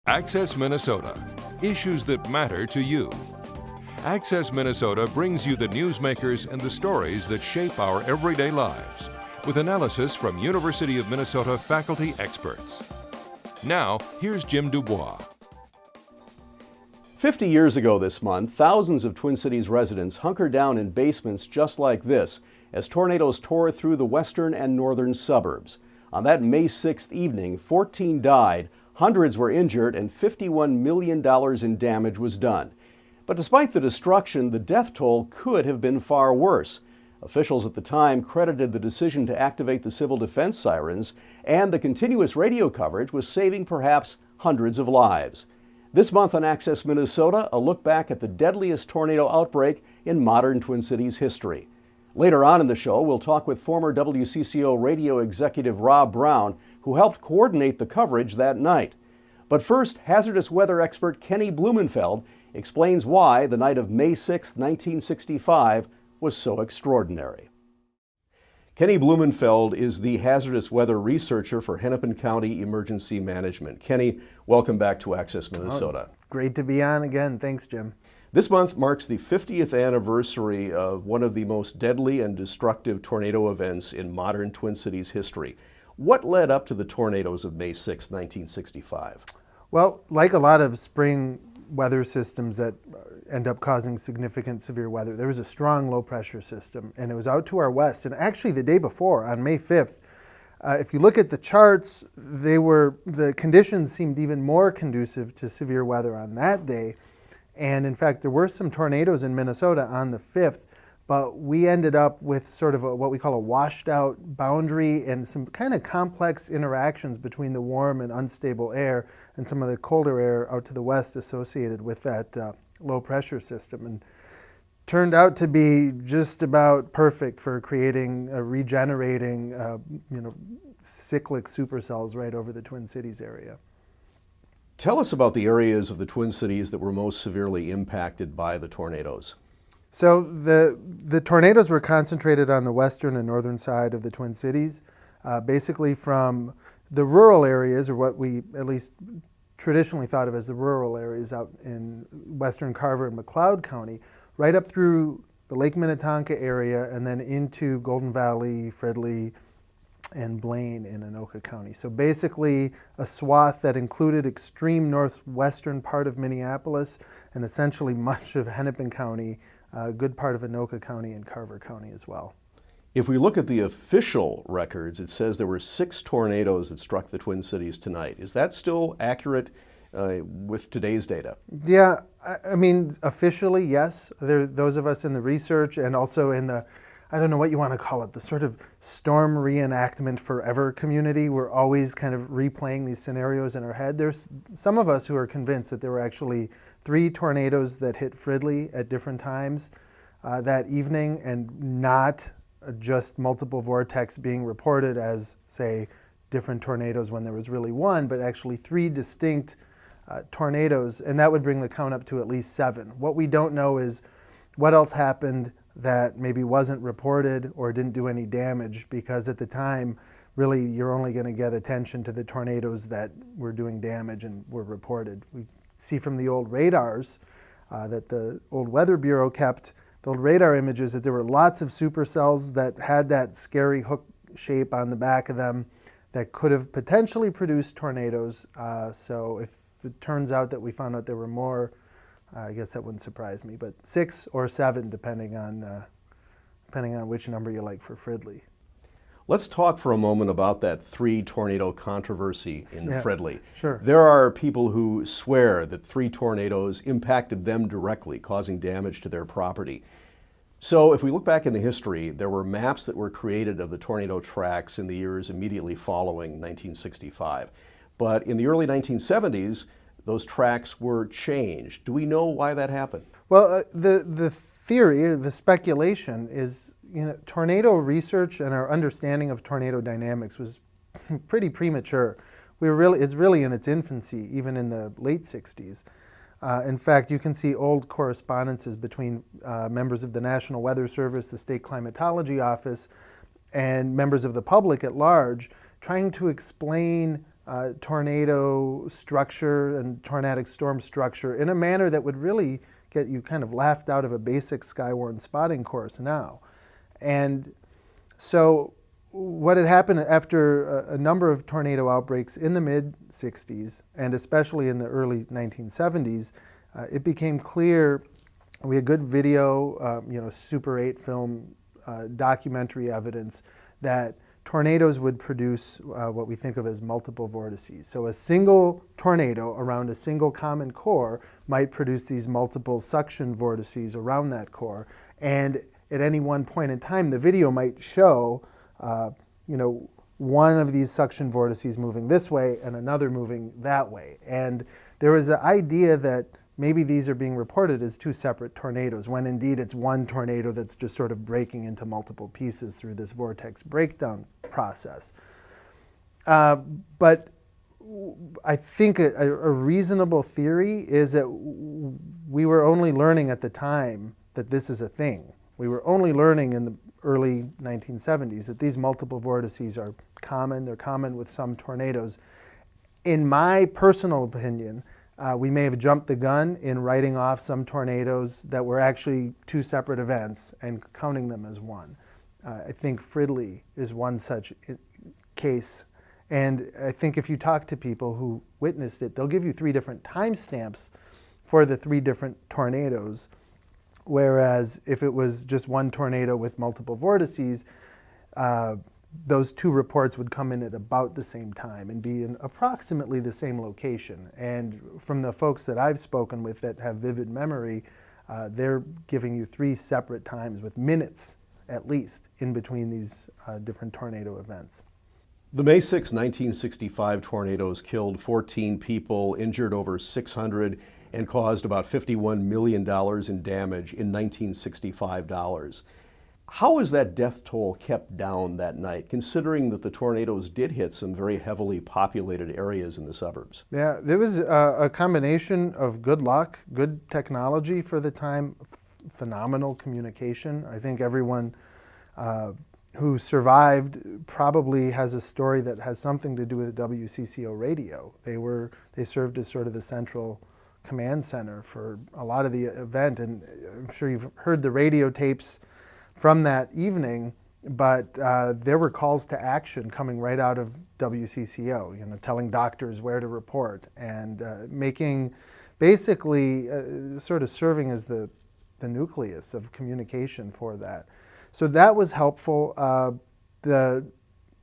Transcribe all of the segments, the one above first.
Access Minnesota. Issues that matter to you. Access Minnesota brings you the newsmakers and the stories that shape our everyday lives, with analysis from University of Minnesota faculty experts. Now, here's Jim Dubois. 50 years ago this month, thousands of Twin Cities residents hunkered down in basements just like this as tornadoes tore through the western and northern suburbs. On that May 6th evening, 14 died, hundreds were injured, and $51 million in damage was done. But despite the destruction, the death toll could have been far worse. Officials at the time credited the decision to activate the civil defense sirens and the continuous radio coverage with saving perhaps hundreds of lives. This month on Access Minnesota, a look back at the deadliest tornado outbreak in modern Twin Cities history. Later on in the show, we'll talk with former WCCO radio executive Rob Brown, who helped coordinate the coverage that night. But first, hazardous weather expert Kenny Blumenfeld explains why the night of May 6, 1965 was so extraordinary. Kenny Blumenfeld is the hazardous weather researcher for Hennepin County Emergency Management. Kenny, welcome back to Access Minnesota. Great to be on again. Thanks, Jim. This month marks the 50th anniversary of one of the most deadly and destructive tornado events in modern Twin Cities history. What led up to the tornadoes of May 6, 1965? Well, like a lot of spring weather systems that end up causing significant severe weather, there was a strong low pressure system, and it was out to our west. And actually the day before, on May 5th, if you look at the charts, the conditions seemed even more conducive to severe weather on that day. And in fact, there were some tornadoes in Minnesota on the 5th, but we ended up with sort of what we call a washed out boundary and some kind of complex interactions between the warm and unstable air and some of the colder air out to the west associated with that low pressure system. And turned out to be just about perfect for creating, regenerating, cyclic supercells right over the Twin Cities area. Tell us about the areas of the Twin Cities that were most severely impacted by the tornadoes. So the tornadoes were concentrated on the western and northern side of the Twin Cities, basically from the rural areas, or what we at least traditionally thought of as the rural areas out in western Carver and McLeod County, right up through the Lake Minnetonka area and then into Golden Valley, Fridley, and Blaine in Anoka County. So basically a swath that included extreme northwestern part of Minneapolis and essentially much of Hennepin County, a good part of Anoka County and Carver County as well. If we look at the official records, it says there were 6 tornadoes that struck the Twin Cities tonight. Is that still accurate with today's data? Yeah, I mean, officially, yes. Those of us in the research and also in the, I don't know what you want to call it, the sort of storm reenactment forever community. We're always kind of replaying these scenarios in our head. There's some of us who are convinced that there were actually 3 tornadoes that hit Fridley at different times that evening, and not just multiple vortex being reported as, say, different tornadoes when there was really one, but actually 3 distinct tornadoes, and that would bring the count up to at least 7. What we don't know is what else happened that maybe wasn't reported or didn't do any damage, because at the time, really, you're only going to get attention to the tornadoes that were doing damage and were reported. We see from the old radars that the old Weather Bureau kept, the old radar images, that there were lots of supercells that had that scary hook shape on the back of them that could have potentially produced tornadoes. So if it turns out that we found out there were more, I guess that wouldn't surprise me, but 6 or 7, depending on which number you like for Fridley. Let's talk for a moment about that 3 tornado controversy in Fridley. Sure. There are people who swear that 3 tornadoes impacted them directly, causing damage to their property. So if we look back in the history, there were maps that were created of the tornado tracks in the years immediately following 1965. But in the early 1970s, those tracks were changed. Do we know why that happened? Well, the theory, the speculation is, tornado research and our understanding of tornado dynamics was pretty premature. It's really in its infancy, even in the late 60s. In fact, you can see old correspondences between members of the National Weather Service, the State Climatology Office, and members of the public at large, trying to explain tornado structure and tornadic storm structure in a manner that would really get you kind of laughed out of a basic Skywarn spotting course now. And so what had happened after a number of tornado outbreaks in the mid-60s, and especially in the early 1970s, it became clear, we had good video, Super 8 film, documentary evidence that tornadoes would produce what we think of as multiple vortices. So a single tornado around a single common core might produce these multiple suction vortices around that core. And at any one point in time, the video might show, one of these suction vortices moving this way and another moving that way. And there was an idea that maybe these are being reported as two separate tornadoes, when indeed it's one tornado that's just sort of breaking into multiple pieces through this vortex breakdown process. But I think a reasonable theory is that we were only learning at the time that this is a thing. We were only learning in the early 1970s that these multiple vortices are common. They're common with some tornadoes. In my personal opinion, we may have jumped the gun in writing off some tornadoes that were actually two separate events and counting them as one. I think Fridley is one such case. And I think if you talk to people who witnessed it, they'll give you 3 different timestamps for the 3 different tornadoes. Whereas if it was just one tornado with multiple vortices, those 2 reports would come in at about the same time and be in approximately the same location. And from the folks that I've spoken with that have vivid memory, they're giving you 3 separate times with minutes at least in between these different tornado events. The May 6, 1965 tornadoes killed 14 people, injured over 600, and caused about $51 million in damage in 1965 dollars. How is that death toll kept down that night, considering that the tornadoes did hit some very heavily populated areas in the suburbs? Yeah, there was a combination of good luck, good technology for the time, phenomenal communication. I think everyone who survived probably has a story that has something to do with WCCO radio. They served as sort of the central command center for a lot of the event, and I'm sure you've heard the radio tapes from that evening, but there were calls to action coming right out of WCCO, telling doctors where to report and making, basically sort of serving as the nucleus of communication for that. So that was helpful. The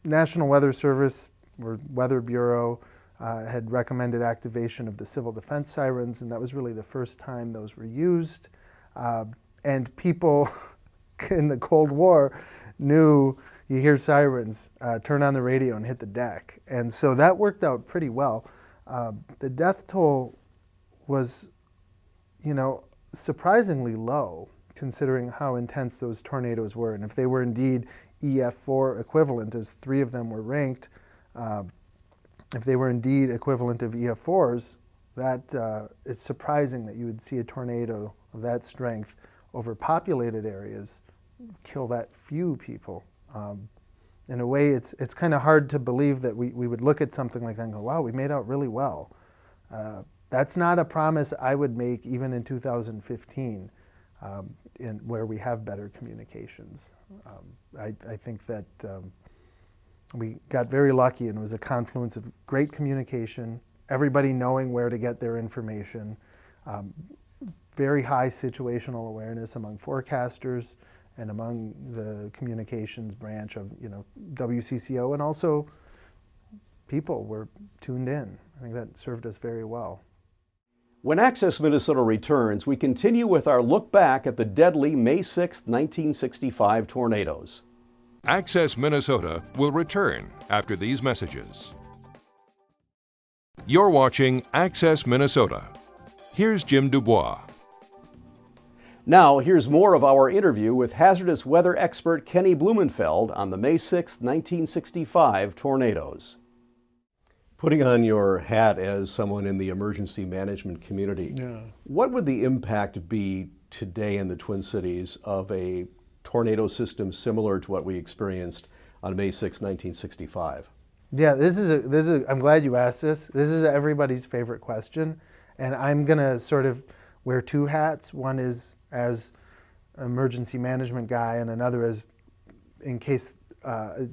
National Weather Service, or Weather Bureau, had recommended activation of the civil defense sirens, and that was really the first time those were used. And people in the Cold War knew, you hear sirens, turn on the radio and hit the deck. And so that worked out pretty well. The death toll was, surprisingly low, considering how intense those tornadoes were. And if they were indeed EF4 equivalent, as 3 of them were ranked, if they were indeed equivalent of EF4s, that it's surprising that you would see a tornado of that strength over populated areas kill that few people. In a way, it's kind of hard to believe that we would look at something like that and go, wow, we made out really well. That's not a promise I would make even in 2015, where we have better communications. I think that we got very lucky, and it was a confluence of great communication, everybody knowing where to get their information, very high situational awareness among forecasters and among the communications branch of WCCO, and also people were tuned in. I think that served us very well. When Access Minnesota returns, we continue with our look back at the deadly May 6, 1965 tornadoes. Access Minnesota will return after these messages. You're watching Access Minnesota. Here's Jim Dubois. Now, here's more of our interview with hazardous weather expert Kenny Blumenfeld on the May 6, 1965 tornadoes. Putting on your hat as someone in the emergency management community, what would the impact be today in the Twin Cities of a tornado system similar to what we experienced on May 6, 1965? Yeah, I'm glad you asked this. This is everybody's favorite question. And I'm going to sort of wear two hats. One is as emergency management guy, and another as, in case,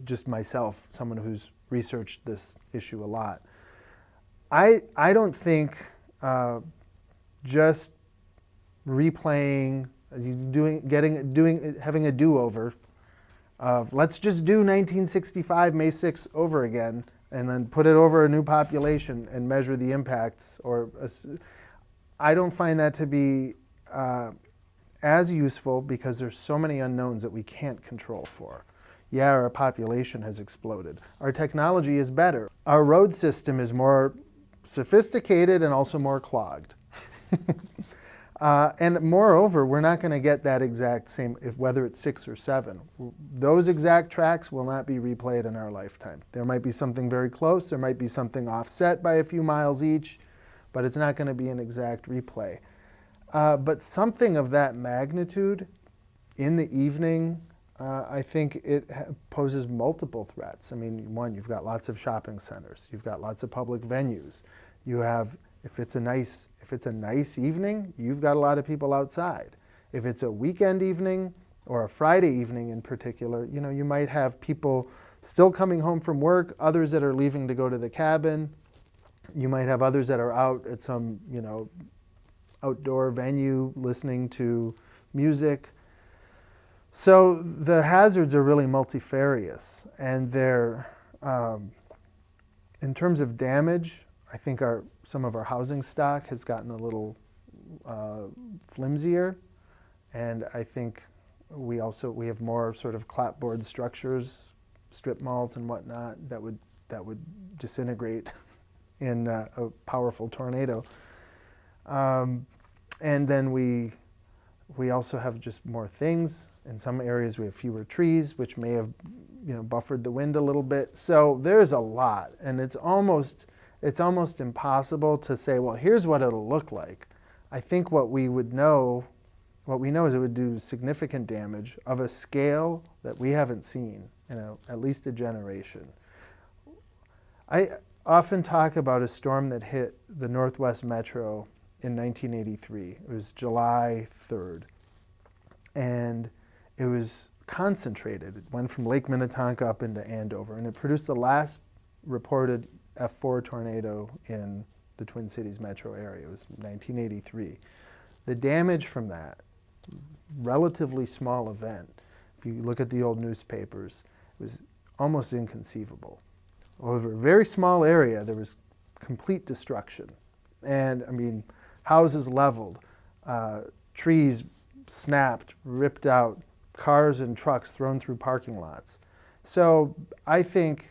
just myself, someone who's researched this issue a lot. I don't think just replaying, having a do-over of let's just do 1965 May 6th over again and then put it over a new population and measure the impacts. I don't find that to be as useful because there's so many unknowns that we can't control for. Yeah, our population has exploded. Our technology is better. Our road system is more sophisticated and also more clogged. And moreover, we're not going to get that exact same, whether it's 6 or 7. Those exact tracks will not be replayed in our lifetime. There might be something very close, there might be something offset by a few miles each, but it's not going to be an exact replay. But something of that magnitude in the evening, I think it poses multiple threats. I mean, one, you've got lots of shopping centers, you've got lots of public venues, you have, if it's a nice evening, you've got a lot of people outside. If it's a weekend evening or a Friday evening in particular, you might have people still coming home from work, others that are leaving to go to the cabin. You might have others that are out at some, outdoor venue listening to music. So the hazards are really multifarious, and they're, in terms of damage, I think some of our housing stock has gotten a little flimsier, and I think we have more sort of clapboard structures, strip malls and whatnot that would disintegrate in a powerful tornado. And then we also have just more things. In some areas we have fewer trees, which may have buffered the wind a little bit. So there's a lot, and it's almost impossible to say, well, here's what it'll look like. I think what we know is it would do significant damage of a scale that we haven't seen in at least a generation. I often talk about a storm that hit the Northwest Metro in 1983. It was July 3rd. And it was concentrated. It went from Lake Minnetonka up into Andover, and it produced the last reported F4 tornado in the Twin Cities metro area. It was 1983. The damage from that relatively small event, if you look at the old newspapers, was almost inconceivable. Over a very small area, there was complete destruction. And I mean, houses leveled, trees snapped, ripped out, cars and trucks thrown through parking lots. So I think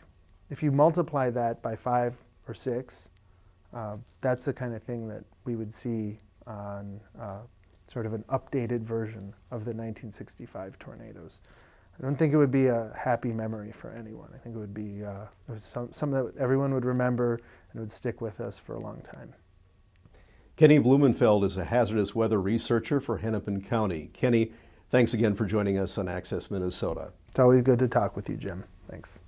if you multiply that by 5 or 6, that's the kind of thing that we would see on sort of an updated version of the 1965 tornadoes. I don't think it would be a happy memory for anyone. I think it would be something that everyone would remember and would stick with us for a long time. Kenny Blumenfeld is a hazardous weather researcher for Hennepin County. Kenny, thanks again for joining us on Access Minnesota. It's always good to talk with you, Jim. Thanks.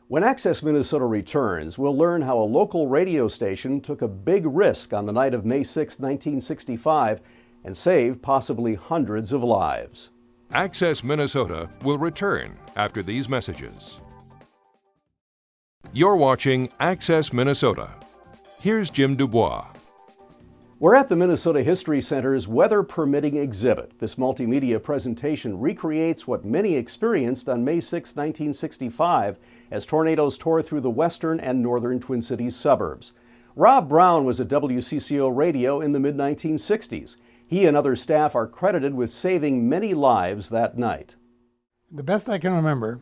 When Access Minnesota returns, we'll learn how a local radio station took a big risk on the night of May 6, 1965, and saved possibly hundreds of lives. Access Minnesota will return after these messages. You're watching Access Minnesota. Here's Jim Dubois. We're at the Minnesota History Center's Weather Permitting exhibit. This multimedia presentation recreates what many experienced on May 6, 1965, as tornadoes tore through the western and northern Twin Cities suburbs. Rob Brown was at WCCO Radio in the mid-1960s. He and other staff are credited with saving many lives that night. The best I can remember,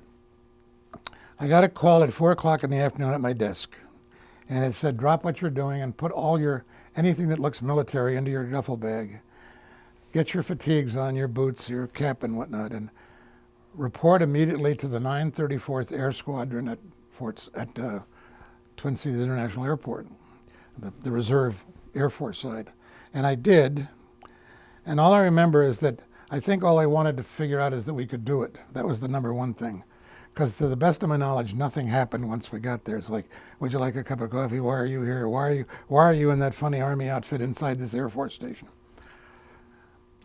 I got a call at 4 o'clock in the afternoon at my desk, and it said, drop what you're doing and put all anything that looks military into your duffel bag. Get your fatigues on, your boots, your cap and whatnot, and report immediately to the 934th Air Squadron at Twin Cities International Airport, the reserve Air Force side. And I did, and all I remember is that I think all I wanted to figure out is that we could do it. That was the number one thing. because to the best of my knowledge, nothing happened once we got there. It's like, would you like a cup of coffee? Why are you here? Why are you in that funny Army outfit inside this Air Force station?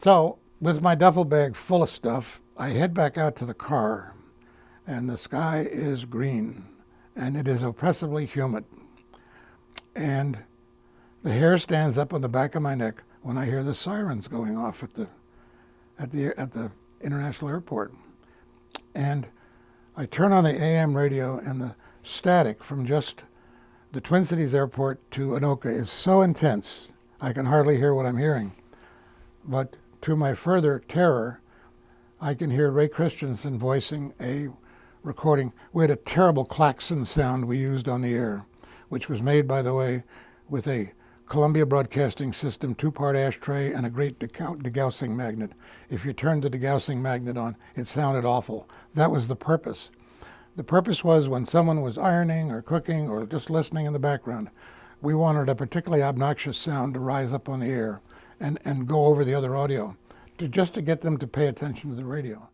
So, with my duffel bag full of stuff, I head back out to the car, and the sky is green, and it is oppressively humid. And the hair stands up on the back of my neck when I hear the sirens going off at the international airport. And I turn on the AM radio, and the static from just the Twin Cities airport to Anoka is so intense, I can hardly hear what I'm hearing. But to my further terror, I can hear Ray Christensen voicing a recording. We had a terrible klaxon sound we used on the air, which was made, by the way, with a Columbia Broadcasting System 2-part ashtray and a great degaussing magnet. If you turned the degaussing magnet on, it sounded awful. That was the purpose. The purpose was when someone was ironing or cooking or just listening in the background, we wanted a particularly obnoxious sound to rise up on the air and go over the other audio, just to get them to pay attention to the radio.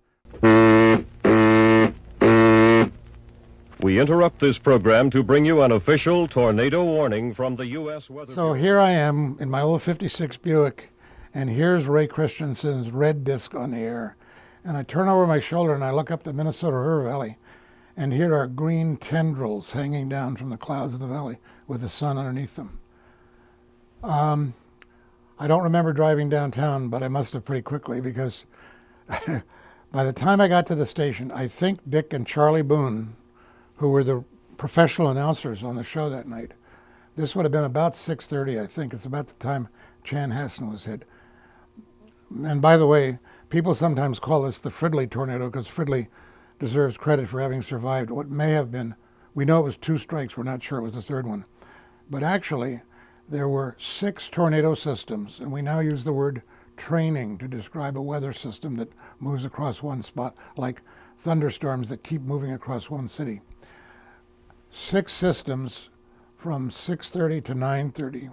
We interrupt this program to bring you an official tornado warning from the U.S. Weather So here I am in my old 56 Buick, and here's Ray Christensen's red disc on the air. And I turn over my shoulder and I look up the Minnesota River Valley, and here are green tendrils hanging down from the clouds of the valley with the sun underneath them. I don't remember driving downtown, but I must have pretty quickly, because by the time I got to the station, I think Dick and Charlie Boone, who were the professional announcers on the show that night, this would have been about 6:30, I think. It's about the time Chanhassen was hit. And by the way, people sometimes call this the Fridley tornado, because Fridley deserves credit for having survived what may have been, we know it was 2 strikes, we're not sure it was the 3rd one. But actually, there were 6 tornado systems, and we now use the word training to describe a weather system that moves across one spot, like thunderstorms that keep moving across one city. 6 systems from 6:30 to 9:30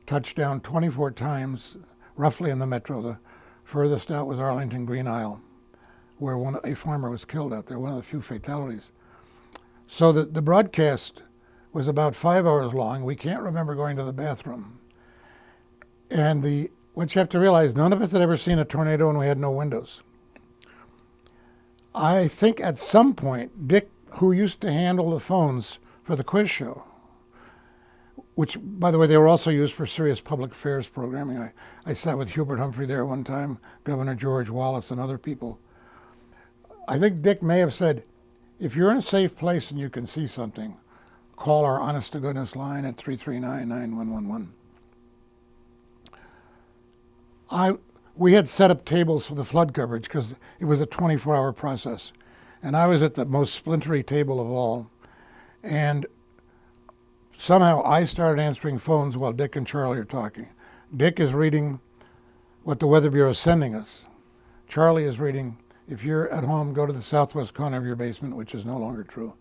touched down 24 times, roughly in the metro. The furthest out was Arlington Green Isle, where a farmer was killed out there, one of the few fatalities. So the broadcast was about 5 hours long. We can't remember going to the bathroom. And what you have to realize, none of us had ever seen a tornado and we had no windows. I think at some point, Dick, who used to handle the phones for the quiz show, which, by the way, they were also used for serious public affairs programming. I sat with Hubert Humphrey there one time, Governor George Wallace, and other people. I think Dick may have said, if you're in a safe place and you can see something, call our honest-to-goodness line at 339-9111. We had set up tables for the flood coverage because it was a 24-hour process. And I was at the most splintery table of all. And somehow I started answering phones while Dick and Charlie are talking. Dick is reading what the Weather Bureau is sending us. Charlie is reading, if you're at home, go to the southwest corner of your basement, which is no longer true.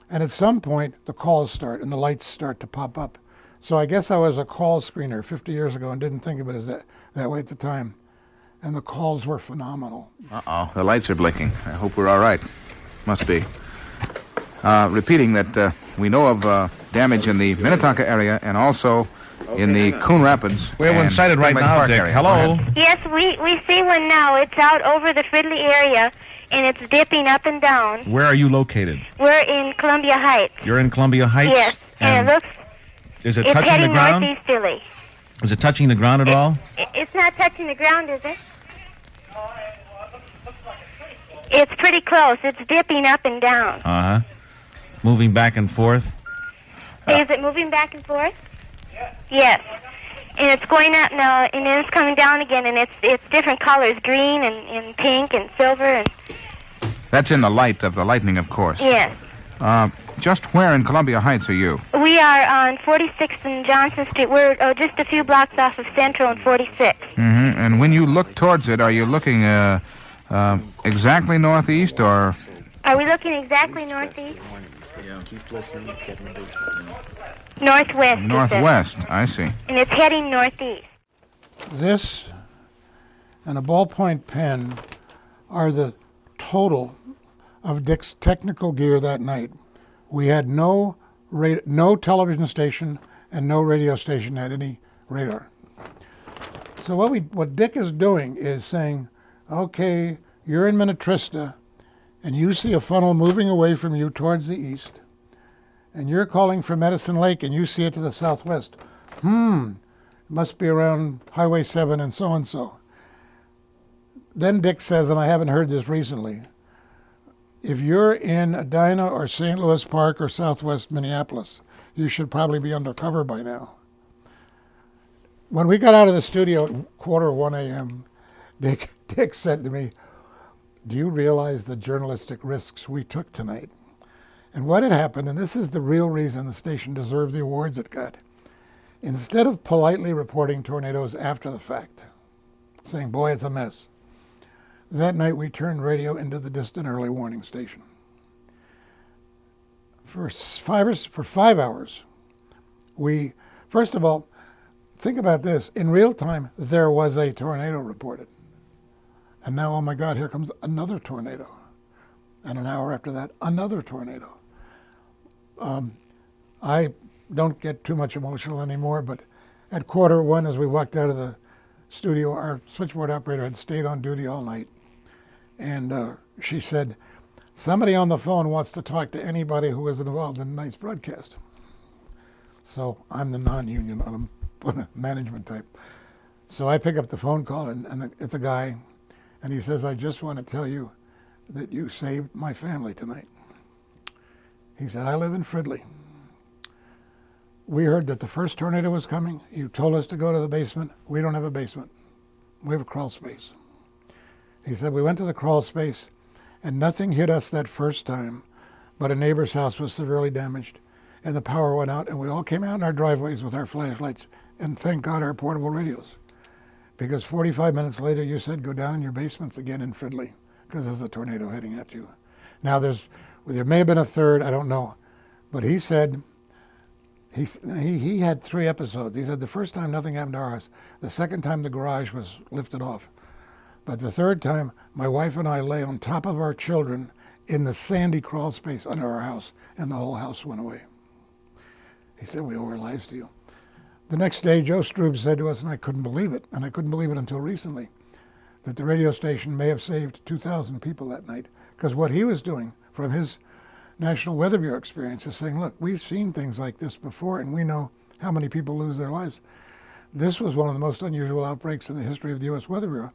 And at some point, the calls start and the lights start to pop up. So I guess I was a call screener 50 years ago and didn't think of it as that way at the time. And the calls were phenomenal. Uh-oh, the lights are blinking. I hope we're all right. Must be. Repeating that we know of damage in the Minnetonka area and also in the Coon Rapids. We have one sighted right now, Dick. Area. Hello? Yes, we see one now. It's out over the Fridley area, and it's dipping up and down. Where are you located? We're in Columbia Heights. You're in Columbia Heights? Yes, and it looks... Is it it's touching the heading ground? northeasterly. Is it touching the ground at all? It's not touching the ground, is it? It's pretty close. It's dipping up and down. Uh-huh. Moving back and forth? Is it moving back and forth? Yes. And it's going up now, and then it's coming down again, and it's different colors, green and pink and silver. And That's in the light of the lightning, of course. yes. Just where in Columbia Heights are you? We are on 46th and Johnson Street. We're just a few blocks off of Central and 46th. Mm-hmm. And when you look towards it, are you looking exactly northeast or... Are we looking exactly northeast? Northwest. Northwest, I see. And it's heading northeast. This and a ballpoint pen are the total of Dick's technical gear that night. We had no television station and no radio station had any radar. So what Dick is doing is saying, okay, you're in Minnetrista and you see a funnel moving away from you towards the east, and you're calling for Medicine Lake and you see it to the southwest. It must be around Highway 7 and so. Then Dick says, and I haven't heard this recently, if you're in Edina or St. Louis Park or southwest Minneapolis, you should probably be undercover by now. When we got out of the studio at 1:15 a.m., Dick said to me, do you realize the journalistic risks we took tonight? And what had happened, and this is the real reason the station deserved the awards it got, instead of politely reporting tornadoes after the fact, saying, boy, it's a mess, that night we turned radio into the distant early warning station. For 5 hours, we, first of all, think about this. In real time, there was a tornado reported. And now, oh my God, here comes another tornado. And an hour after that, another tornado. I don't get too much emotional anymore, but at 1:15, as we walked out of the studio, our switchboard operator had stayed on duty all night. And she said, somebody on the phone wants to talk to anybody who was involved in tonight's broadcast. So I'm the non-union management type. So I pick up the phone call, and it's a guy, and he says, I just want to tell you that you saved my family tonight. He said, I live in Fridley. We heard that the first tornado was coming. You told us to go to the basement. We don't have a basement. We have a crawl space. He said, we went to the crawl space, and nothing hit us that first time, but a neighbor's house was severely damaged, and the power went out, and we all came out in our driveways with our flashlights, and thank God our portable radios. Because 45 minutes later, you said, go down in your basements again in Fridley, because there's a tornado heading at you. Now, there may have been a third, I don't know, but he said, he had 3 episodes. He said the first time nothing happened to our house. The second time the garage was lifted off. But the third time, my wife and I lay on top of our children in the sandy crawl space under our house, and the whole house went away. He said, we owe our lives to you. The next day, Joe Strube said to us, and I couldn't believe it, and I couldn't believe it until recently, that the radio station may have saved 2,000 people that night. Because what he was doing from his National Weather Bureau experience is saying, look, we've seen things like this before, and we know how many people lose their lives. This was one of the most unusual outbreaks in the history of the U.S. Weather Bureau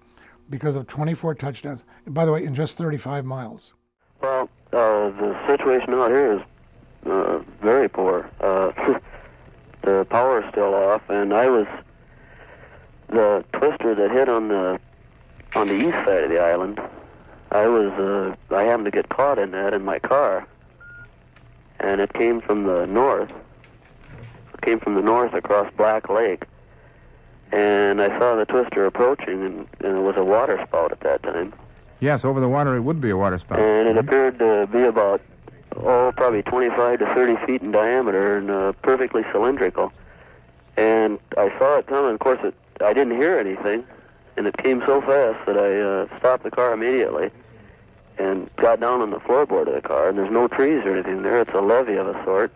because of 24 touchdowns, and by the way, in just 35 miles. Well, the situation out here is very poor. The power is still off, and the twister that hit on the east side of the island, I happened to get caught in that in my car, and it came from the north. It came from the north across Black Lake, and I saw the twister approaching, and it was a water spout at that time. Yes, over the water it would be a water spout. And it appeared to be about, probably 25 to 30 feet in diameter and perfectly cylindrical. And I saw it coming. Of course, I didn't hear anything, and it came so fast that I stopped the car immediately and got down on the floorboard of the car, and there's no trees or anything there. It's a levee of a sort.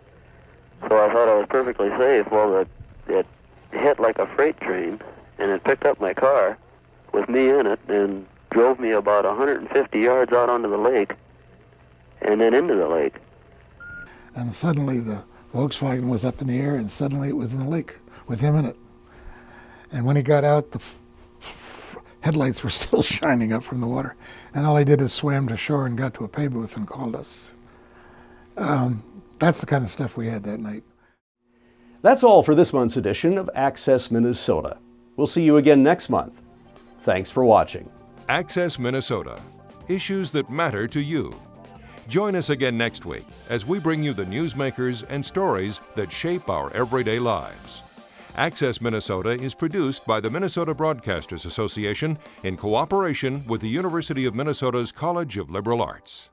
So I thought I was perfectly safe. Well, it hit like a freight train, and it picked up my car with me in it and drove me about 150 yards out onto the lake and then into the lake. And suddenly the Volkswagen was up in the air, and suddenly it was in the lake with him in it. And when he got out, the headlights were still shining up from the water. And all he did is swam to shore and got to a pay booth and called us. That's the kind of stuff we had that night. That's all for this month's edition of Access Minnesota. We'll see you again next month. Thanks for watching. Access Minnesota. Issues that matter to you. Join us again next week as we bring you the newsmakers and stories that shape our everyday lives. Access Minnesota is produced by the Minnesota Broadcasters Association in cooperation with the University of Minnesota's College of Liberal Arts.